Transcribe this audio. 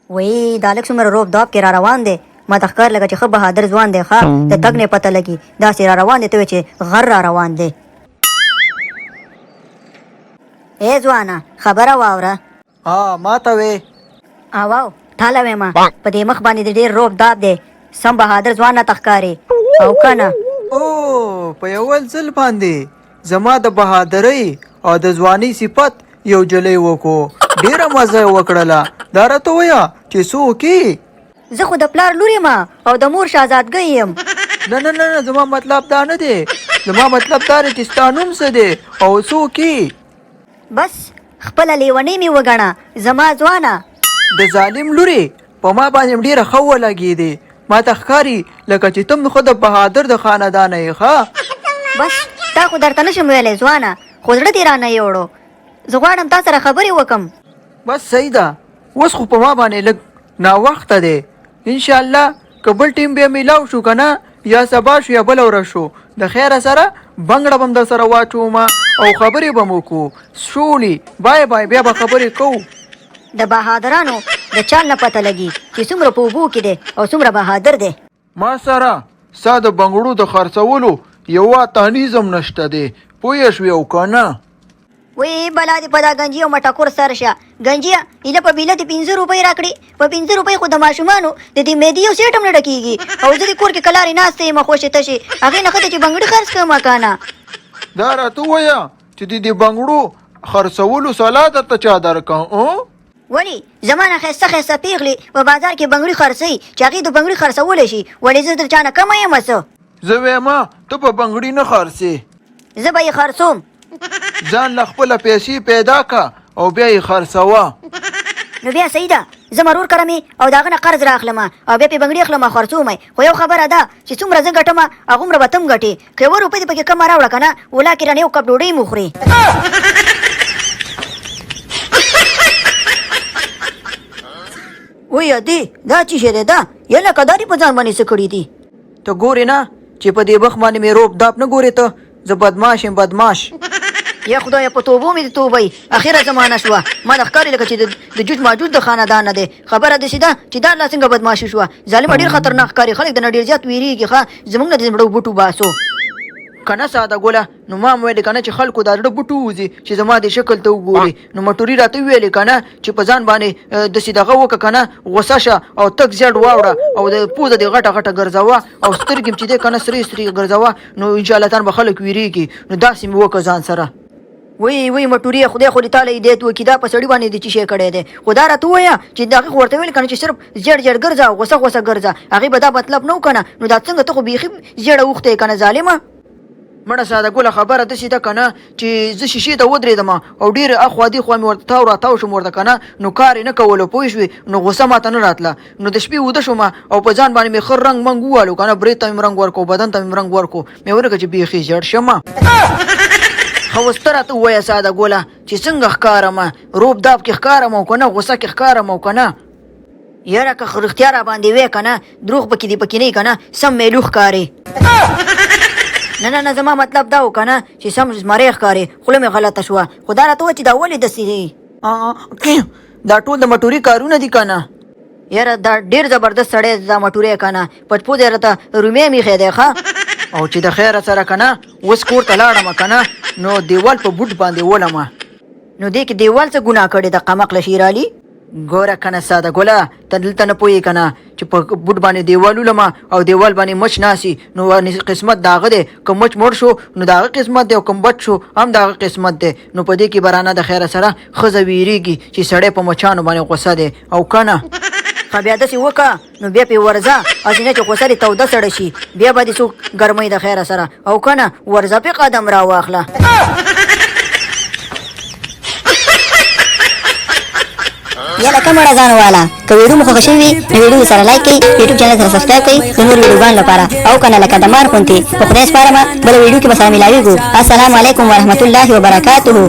وای دا لک څومره روب داب کې را روان دی ما ته ښکار لګه چې ښه بهادر ځوان دی ښه د تګ نه پته لګي داسې را روان دی ته وایې چې غر را روان دی ای ځوانه خبره واوره ما ته وې واو ټاله ویمه په دې مخ باندې د ډېر روب داب دی سم بهادر ځوان نه ښکاري او که نه او په یول ځل باندې زما د بهادرۍ او د ځوانۍ صفت یو جلی وکړو ډېره مزه یې وکړله دا راته ووایه چې څوک یې زه خو د پلار لور یم او د مور شهزادګۍ یم نه نه نه زما مطلب دا نه دی زما مطلب دا دی چې ستا نوم څه دی او څوک یې بس خپله لیونۍ مې وګڼه زما ځوانه د ظالم لورې په ما باندې ډېره ښه ولګېدې ما ته ښکاري لکه چې تم خو د بهادر د خاندانه یې ښه بس تا خو درته نشم ویلی ځوانه خو زړه دې رانه یوړو زه غواړم تا سره خبرې وکم بس صحیح ده اوس خو په ما باندې لږ ناوخته دی انشاءالله که بل ټیم بیا میلاو شو که نه یا سبا شو یا بله ورځ شو د خیره سره بنګړه به م در سره واچوم او خبرې به م وکړو شولي بای بای بیا به خبرې کوو د بهادرانو د چال نه پته لګي چې څومره په اوبو کې دی او څومره بهادر دی ما سره ستا د بنګړو د خرڅولو یو تانیزم نشته دی پوه شوې او که نه وی بلا دې په دا ګنجي او مټکور سر شه ګنجیه ایله په بیله دې 15 روپۍ راکړي په 15 روپۍ خو د ماشومانو د دې معدې یو سیټ هم نه ډکېږي او زه دې کور کې کلارې ناسته یم خوشې تشې هغې نه ښه ده چې بنګړي خرڅ کړم که نه دا راته ووایه چې د بنګړو خرڅولو سلا درته چا درکړم ولې زما نه ښایسته ښایسته پیغلې په بازار کې بنګړي خرڅوي چې هغې د بنګړي خرڅولی شي ولې زه در چا نه کمه یم څه زه ویمه ته په بنګړي نه خرڅې زه به یې خرڅوم ځان له خپله پیسې پیدا که او بیا یې خرڅوه نو بیا صحیح ده زه مرور کړم او د هغه نه قرض راخلم او بیا پې بنګړي اخلم خرڅوم خو یو خبره ده چې څومره زه ګټم هغومره به ته هم ګټې که 1 روپۍ دې پکې کمه راوړه که نه ولا کې رانه یو کپ ډوډۍ م وخورې وی ادې دا چې شی دی دا یا لکه دا دې په ځان باندې څه کړي دي ته ګورې نه چې په دې بخ باندې مې روب داب نه ګورې ته زه بدماش یم بدماش یا خدایه په توبو مې د توبۍ اخره زمانه شوه ما د ښکاري لکه چې د جوج ماجوج د خاندانه دی خبره داسې ده چې دا لا څنګه بدماشي شوه ظالمه ډېر خطرناک ښکاري خلک د نه ډېر زیات ویرېږي ښه زموږ نه د زړه بوټو باسو که نه ساده ګوله نو ما م ویلې که نه چې خلکو دا زړه بوټو وځي چې زما دې شکل ته وګوري نو مټوري راته وویلې که نه چې په ځان باندې داسې دغه وکړه که نه غوسه شه او تک زیړ واوړه او د پوزه دې غټه غټه ګرځوه او سترګې م چې دی که نه سرې سرې ګرځوه نو انشاءالله تان به خلک ویرېږي نو داسې مې وکړه ځان سره وی مټوري خدای خو دې تاله هدایت وکړي دا په سړي باندې دې څه شی کړی دی خو دا راته ووایه چې د هغې خو ورته ویل که نه چې صرف زیړ زیړ ګرځه او غوسه غوسه ګرځه هغې به دا مطلب نه و که نه نو دا څنګه ته خو بیخي زیړه اوښتی یې که نه ظالمه مړه ساده ګله خبره داسې ده که نه چې زه شیشې ته ودرېدم او ډېر اخوا دېخوا مې ورته تاو راتاو شوم ورته که نه نو کار یې نه کولو پوه شوې نو غوسه ماته نه راتله نو د شپې وده شوم او په ځان باندې مې ښه رنګ منګ ووالو که نه برید ته مې رنګ ورکړو بدن ته مې رنګ ورکړو مې ولکه چې بیخي زیړ شم ښه اوس ته راته ووایه ساده ګوله چې څنګه ښکارم روب داب کې ښکارم او که نه غوسه کې ښکارم او که نه یاره که رښتیا را باندې وی که نه دروغ پکې دې پکې نه که نه سم میلو ښکارې نه نه نه زما مطلب دا و که نه چې سم زمری ښکارې خوله مې غلطه شوه خو دا راته ووایه چې دا ولې داسې دی دا ټول د مټوري کارونه دي که نه یاره دا ډېر زبردست سړی دا مټوری که نه پټپو دی راته رومې مې ایښی دی ښه او چې د خیره سره که نه اوس کور ته لاړم که نه نو دیوال په بوټ باندې ولم نو دې کې دیوال څه ګناه کړې ده قمقله شیرالي ګوره که نه ساده ګله ته دلته نه پوهېږې که نه چې په بوټ باندې دیوال ولم او دیوال باندې مچ ناسي نو قسمت د هغه دی که مچ مړ شو نو د هغه قسمت دی او که بچ شو هم د هغه قسمت دی نو په دې کې به رانه د خیره سره ښځه ویرېږي چې سړی په مچانو باندې غوسه دی او که نه ښه بیا داسې وکړه نو بیا پې ورځه هسې نه چې غوسه دې توده سړه شي بیا به دې څوک ګرمۍ د خیره سره او که نه ورځه پې قدم را واخله یاله کوم ځان والا که ویډیو مو خوښ شوي نو ویډیو سره لایک کړئ یوټیوب چینل سره سبسکرایب کړئ د نور ویډیوګانو لپاره او که نه لکه د مار غوندې په خدای سپارم بله ویډیو کې به سره ملاویږو السلام علیکم ورحمت الله وبرکاتهو